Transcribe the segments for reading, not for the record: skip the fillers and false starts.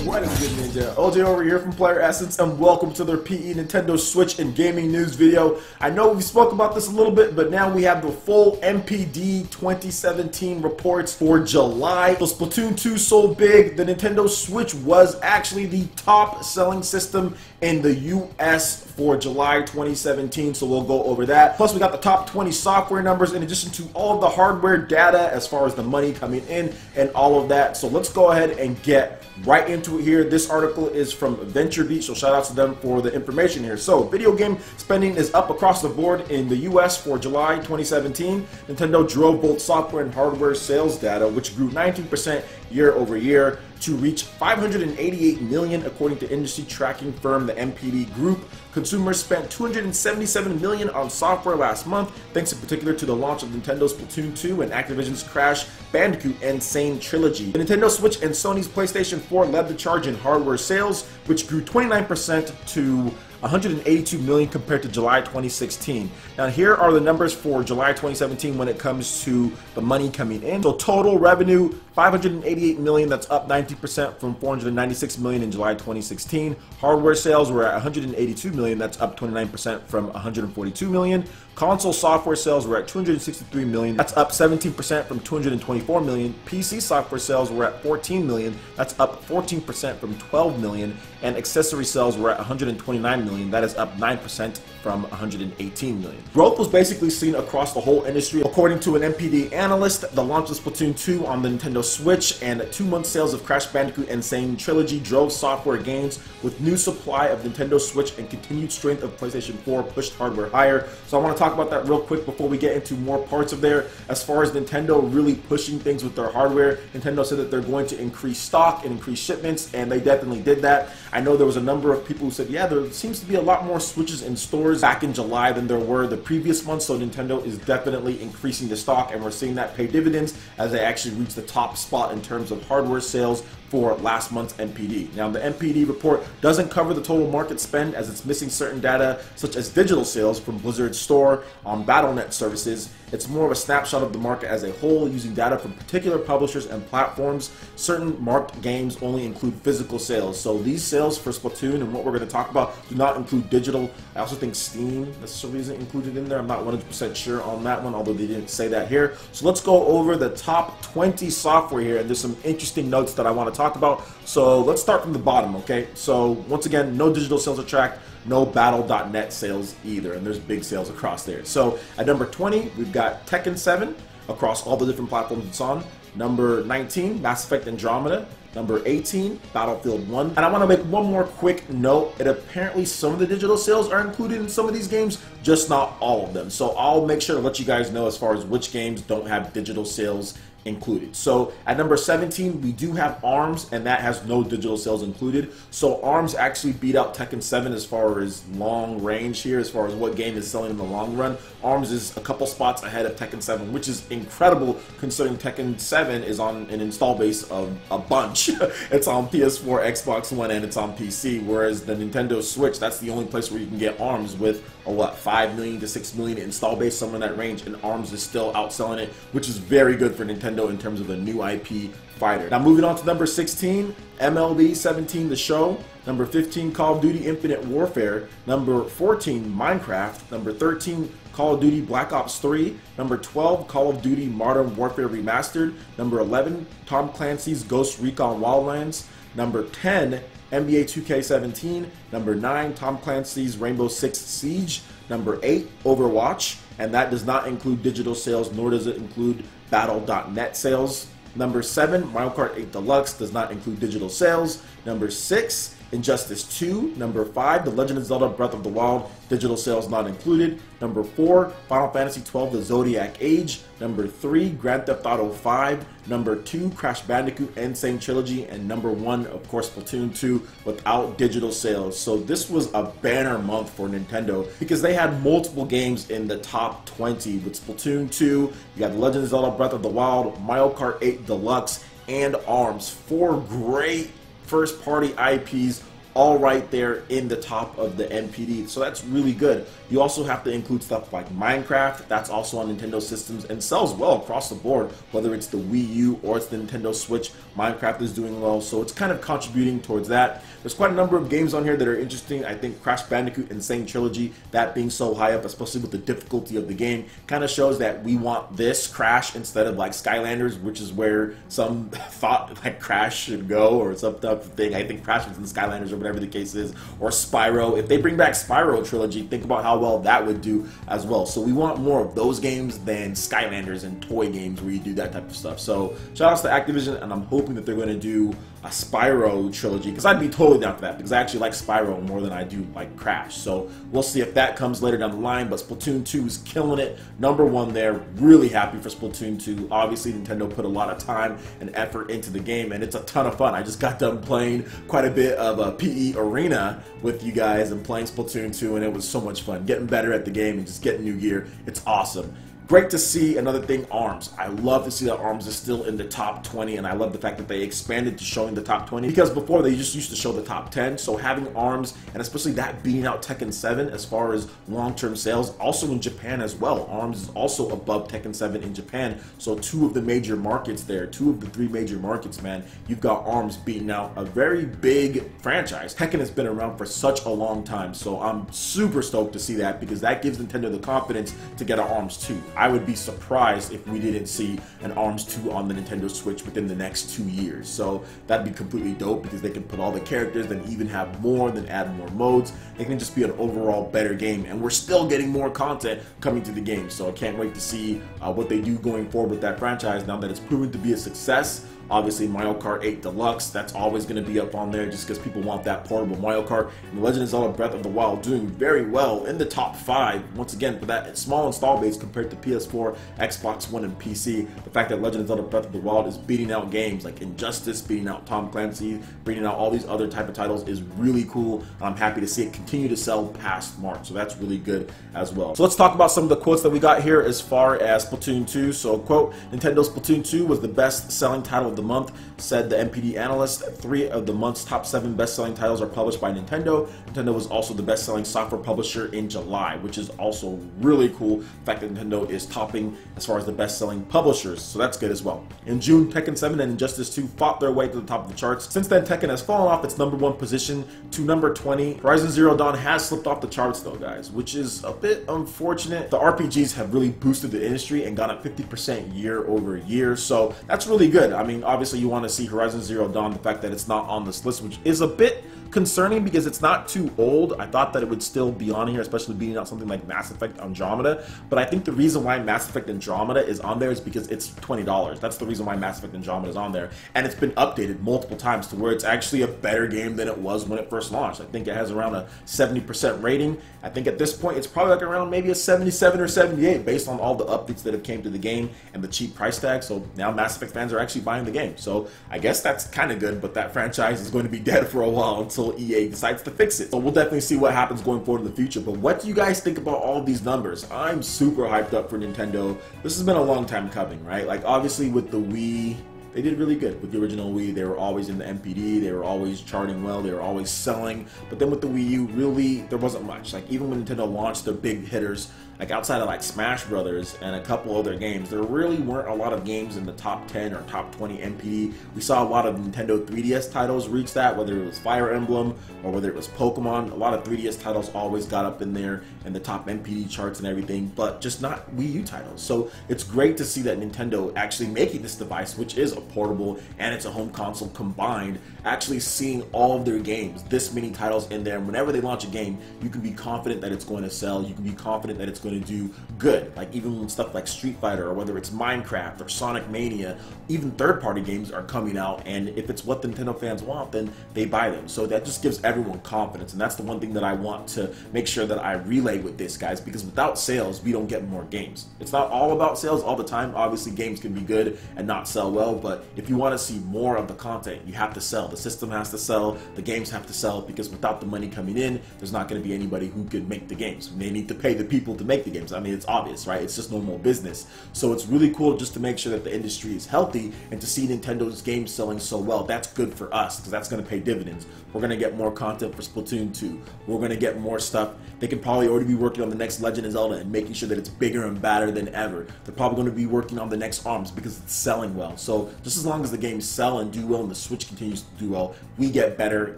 What is good, Ninja? OJ over here from PlayerEssence, and welcome to their PE Nintendo Switch and gaming news video. I know we spoke about this a little bit, but now we have the full NPD 2017 reports for July. So Splatoon 2 sold big. The Nintendo Switch was actually the top selling system in the US for July 2017, so we'll go over that. Plus, we got the top 20 software numbers in addition to all of the hardware data as far as the money coming in and all of that. So let's go ahead and get right into it here. This article is from VentureBeat, so shout out to them for the information here. So video game spending is up across the board in the US for July 2017. Nintendo drove both software and hardware sales data, which grew 19% year over year to reach 588 million according to industry tracking firm the NPD Group. Consumers spent 277 million on software last month, thanks in particular to the launch of Nintendo's Splatoon 2 and Activision's Crash Bandicoot Insane Trilogy. The Nintendo Switch and Sony's PlayStation 4 led the charge in hardware sales, which grew 29% to 182 million compared to July 2016. Now here are the numbers for July 2017 when it comes to the money coming in. So total revenue, 588 million, that's up 90% from 496 million in July 2016. Hardware sales were at 182 million, that's up 29% from 142 million. Console software sales were at 263 million, that's up 17% from 224 million. PC software sales were at 14 million, that's up 14% from 12 million. And accessory sales were at 129 million, that is up 9% from 118 million. Growth was basically seen across the whole industry. According to an NPD analyst, the launch of Splatoon 2 on the Nintendo Switch and 2-month sales of Crash Bandicoot Insane Trilogy drove software gains, with new supply of Nintendo Switch and continued strength of PlayStation 4 pushed hardware higher. So I want to talk about that real quick before we get into more parts of there. As far as Nintendo really pushing things with their hardware, Nintendo said that they're going to increase stock and increase shipments, and they definitely did that. I know there was a number of people who said, yeah, there seems to be a lot more Switches in stores back in July than there were the previous month, so Nintendo is definitely increasing the stock, and we're seeing that pay dividends as they actually reach the top spot in terms of hardware sales for last month's NPD. Now, the NPD report doesn't cover the total market spend as it's missing certain data such as digital sales from Blizzard's store on Battle.net services. It's more of a snapshot of the market as a whole using data from particular publishers and platforms. Certain marked games only include physical sales. So these sales for Splatoon and what we're going to talk about do not include digital. I also think Steam necessarily isn't included in there. I'm not 100% sure on that one, although they didn't say that here. So let's go over the top 20 software here, and there's some interesting notes that I want to talk about. So let's start from the bottom, okay? So once again, no digital sales are tracked, no Battle.net sales either, and there's big sales across there. So at number 20, we've got Tekken 7 across all the different platforms it's on. Number 19, Mass Effect Andromeda. Number 18, Battlefield 1. And I want to make one more quick note. Apparently some of the digital sales are included in some of these games, just not all of them. So I'll make sure to let you guys know as far as which games don't have digital sales included. So at number 17, we do have ARMS, and that has no digital sales included. So ARMS actually beat out Tekken 7 as far as long range here, as far as what game is selling in the long run. ARMS is a couple spots ahead of Tekken 7, which is incredible considering Tekken 7 is on an install base of a bunch. It's on PS4, Xbox One, and it's on PC, whereas the Nintendo Switch, that's the only place where you can get ARMS with a, what, 5 million to 6 million install base, somewhere in that range, and ARMS is still outselling it, which is very good for Nintendo in terms of a new IP fighter. Now moving on to number 16, MLB 17 The Show. Number 15, Call of Duty Infinite Warfare. Number 14, Minecraft. Number 13, Call of Duty Black Ops 3. Number 12, Call of Duty Modern Warfare Remastered. Number 11, Tom Clancy's Ghost Recon Wildlands. Number 10, NBA 2K17. Number 9, Tom Clancy's Rainbow Six Siege. Number 8, Overwatch, and that does not include digital sales, nor does it include Battle.net sales. Number 7, Mario Kart 8 Deluxe, does not include digital sales. Number 6, Injustice 2. Number 5, The Legend of Zelda Breath of the Wild, digital sales not included. Number 4, Final Fantasy 12 The Zodiac Age. Number 3, Grand Theft Auto 5. Number 2, Crash Bandicoot Insane Trilogy. And number 1, of course, Splatoon 2 without digital sales. So this was a banner month for Nintendo because they had multiple games in the top 20 with Splatoon 2. You got The Legend of Zelda Breath of the Wild, Mario Kart 8 Deluxe, and ARMS. 4 great first-party IPs all right there in the top of the NPD. So that's really good. You also have to include stuff like Minecraft, that's also on Nintendo systems and sells well across the board, whether it's the Wii U or it's the Nintendo Switch. Minecraft is doing well, so it's kind of contributing towards that. There's quite a number of games on here that are interesting. I think Crash Bandicoot Insane Trilogy, that being so high up, especially with the difficulty of the game, kind of shows that we want this Crash instead of like Skylanders, which is where some thought like Crash should go, or some type of thing. I think Crash was in Skylanders or whatever the case is, or Spyro. If they bring back Spyro Trilogy, think about how well that would do as well. So we want more of those games than Skylanders and toy games where you do that type of stuff. So shout outs to Activision, and I'm hoping that they're going to do a Spyro Trilogy, because I'd be totally down for that, because I actually like Spyro more than I do like Crash. So we'll see if that comes later down the line, but Splatoon 2 is killing it. #1 there. Really happy for Splatoon 2. Obviously, Nintendo put a lot of time and effort into the game, and it's a ton of fun. I just got done playing quite a bit of a PE Arena with you guys and playing Splatoon 2, and it was so much fun. Getting better at the game and just getting new gear. It's awesome. Great to see. Another thing, ARMS. I love to see that ARMS is still in the top 20, and I love the fact that they expanded to showing the top 20, because before they just used to show the top 10. So having ARMS, and especially that beating out Tekken 7 as far as long-term sales, also in Japan as well. ARMS is also above Tekken 7 in Japan. So 2 of the major markets there, 2 of the 3 major markets, man, you've got ARMS beating out a very big franchise. Tekken has been around for such a long time, so I'm super stoked to see that, because that gives Nintendo the confidence to get an ARMS 2. I would be surprised if we didn't see an ARMS 2 on the Nintendo Switch within the next 2 years. So that'd be completely dope, because they can put all the characters, then even have more, then add more modes. It can just be an overall better game, and we're still getting more content coming to the game. So I can't wait to see what they do going forward with that franchise now that it's proven to be a success. Obviously, Mario Kart 8 Deluxe, that's always going to be up on there just because people want that portable Mario Kart. And Legend of Zelda Breath of the Wild doing very well in the top 5. Once again, for that small install base compared to PS4, Xbox One, and PC. The fact that Legend of Zelda Breath of the Wild is beating out games like Injustice, beating out Tom Clancy, beating out all these other type of titles is really cool. And I'm happy to see it continue to sell past March. So that's really good as well. So let's talk about some of the quotes that we got here as far as Splatoon 2. So quote, Nintendo Splatoon 2 was the best selling title of the month, said the NPD analyst. 3 of the month's top 7 best-selling titles are published by Nintendo. Nintendo was also the best-selling software publisher in July, which is also really cool. The fact that Nintendo is topping as far as the best-selling publishers, so that's good as well. In June, Tekken 7 and Injustice 2 fought their way to the top of the charts. Since then, Tekken has fallen off its #1 position to number 20. Horizon Zero Dawn has slipped off the charts though, guys, which is a bit unfortunate. The RPGs have really boosted the industry and gone up 50% year over year, so that's really good. I mean, obviously you want to see Horizon Zero Dawn, the fact that it's not on this list, which is a bit concerning because it's not too old. I thought that it would still be on here, especially beating out something like Mass Effect Andromeda. But I think the reason why Mass Effect Andromeda is on there is because it's $20. That's the reason why Mass Effect Andromeda is on there. And it's been updated multiple times to where it's actually a better game than it was when it first launched. I think it has around a 70% rating. I think at this point it's probably like around maybe a 77 or 78 based on all the updates that have came to the game and the cheap price tag. So now Mass Effect fans are actually buying the game. So I guess that's kind of good, but that franchise is going to be dead for a while until EA decides to fix it. So we'll definitely see what happens going forward in the future. But what do you guys think about all these numbers? I'm super hyped up for Nintendo. This has been a long time coming, right? Like obviously with the Wii, they did really good with the original Wii. They were always in the NPD. They were always charting well. They were always selling. But then with the Wii U, really, there wasn't much. Like even when Nintendo launched their big hitters, like outside of like Smash Brothers and a couple other games, there really weren't a lot of games in the top 10 or top 20 NPD. We saw a lot of Nintendo 3DS titles reach that, whether it was Fire Emblem or whether it was Pokemon. A lot of 3DS titles always got up in there in the top NPD charts and everything, but just not Wii U titles. So it's great to see that Nintendo actually making this device, which is a portable and it's a home console combined, actually seeing all of their games, this many titles in there. And whenever they launch a game, you can be confident that it's going to sell. You can be confident that it's going to do good. Like even stuff like Street Fighter or whether it's Minecraft or Sonic Mania, even third-party games are coming out, and if it's what the Nintendo fans want, then they buy them. So that just gives everyone confidence, and that's the one thing that I want to make sure that I relay with this, guys, because without sales, we don't get more games. It's not all about sales all the time. Obviously, games can be good and not sell well, but if you want to see more of the content, you have to sell. The system has to sell, the games have to sell, because without the money coming in, there's not going to be anybody who could make the games. They need to pay the people to make make the games. I mean, it's obvious, right? It's just normal business. So it's really cool just to make sure that the industry is healthy, and to see Nintendo's games selling so well. That's good for us because that's going to pay dividends. We're going to get more content for Splatoon 2. We're going to get more stuff. They can probably already be working on the next Legend of Zelda and making sure that it's bigger and badder than ever. They're probably going to be working on the next ARMS because it's selling well. So just as long as the games sell and do well and the Switch continues to do well, we get better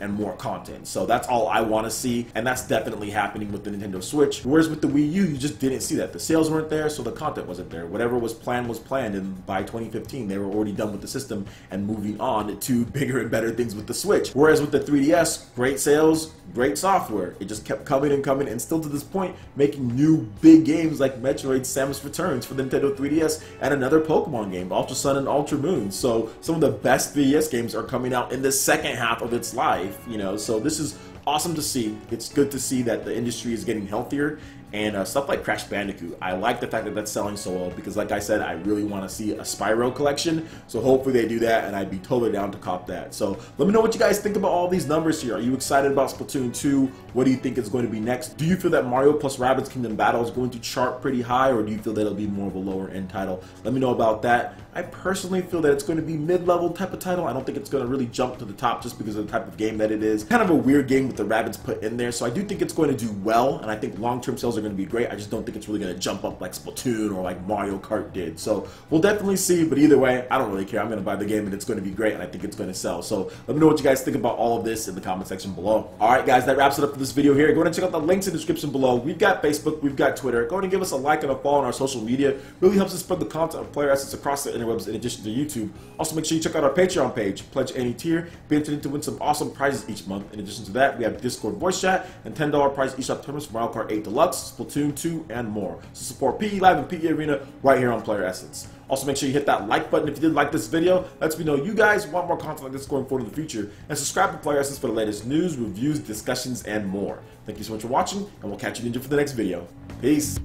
and more content. So that's all I want to see, and that's definitely happening with the Nintendo Switch. Whereas with the Wii U, you just didn't see that. The sales weren't there, so the content wasn't there. Whatever was planned, and by 2015, they were already done with the system and moving on to bigger and better things with the Switch. Whereas with the 3DS, great sales, great software. It just kept coming and coming, and still to this point, making new big games like Metroid Samus Returns for the Nintendo 3DS, and another Pokemon game, Ultra Sun and Ultra Moon. So some of the best 3DS games are coming out in the second half of its life, you know, so this is awesome to see. It's good to see that the industry is getting healthier, and stuff like Crash Bandicoot, I like the fact that that's selling so well, because like I said, I really want to see a Spyro collection, so hopefully they do that, and I'd be totally down to cop that. So let me know what you guys think about all these numbers here. Are you excited about Splatoon 2? What do you think is going to be next? Do you feel that Mario plus Rabbids Kingdom Battle is going to chart pretty high, or do you feel that it'll be more of a lower end title? Let me know about that. I personally feel that it's going to be mid-level type of title. I don't think it's going to really jump to the top just because of the type of game that it is. Kind of a weird game with the Rabbids put in there, so I do think it's going to do well, and I think long-term sales are going to be great. I just don't think it's really going to jump up like Splatoon or like Mario Kart did. So we'll definitely see, but either way, I don't really care. I'm going to buy the game, and it's going to be great, and I think it's going to sell. So let me know what you guys think about all of this in the comment section below. Alright guys, that wraps it up for this video here. Go ahead and check out the links in the description below. We've got Facebook, we've got Twitter. Go ahead and give us a like and a follow on our social media. Really helps us spread the content of PlayerEssence across the interwebs in addition to YouTube. Also, make sure you check out our Patreon page. Pledge any tier. Be entered to win some awesome prizes each month. In addition to that, we have Discord voice chat and $10 prize eShop tournaments for Mario Kart 8 Deluxe, Splatoon 2, and more. So support PE Live and PE Arena right here on PlayerEssence. Also, make sure you hit that like button if you did like this video. Lets me know you guys want more content like this going forward in the future. And subscribe to PlayerEssence for the latest news, reviews, discussions, and more. Thank you so much for watching, and we'll catch you ninja for the next video. Peace.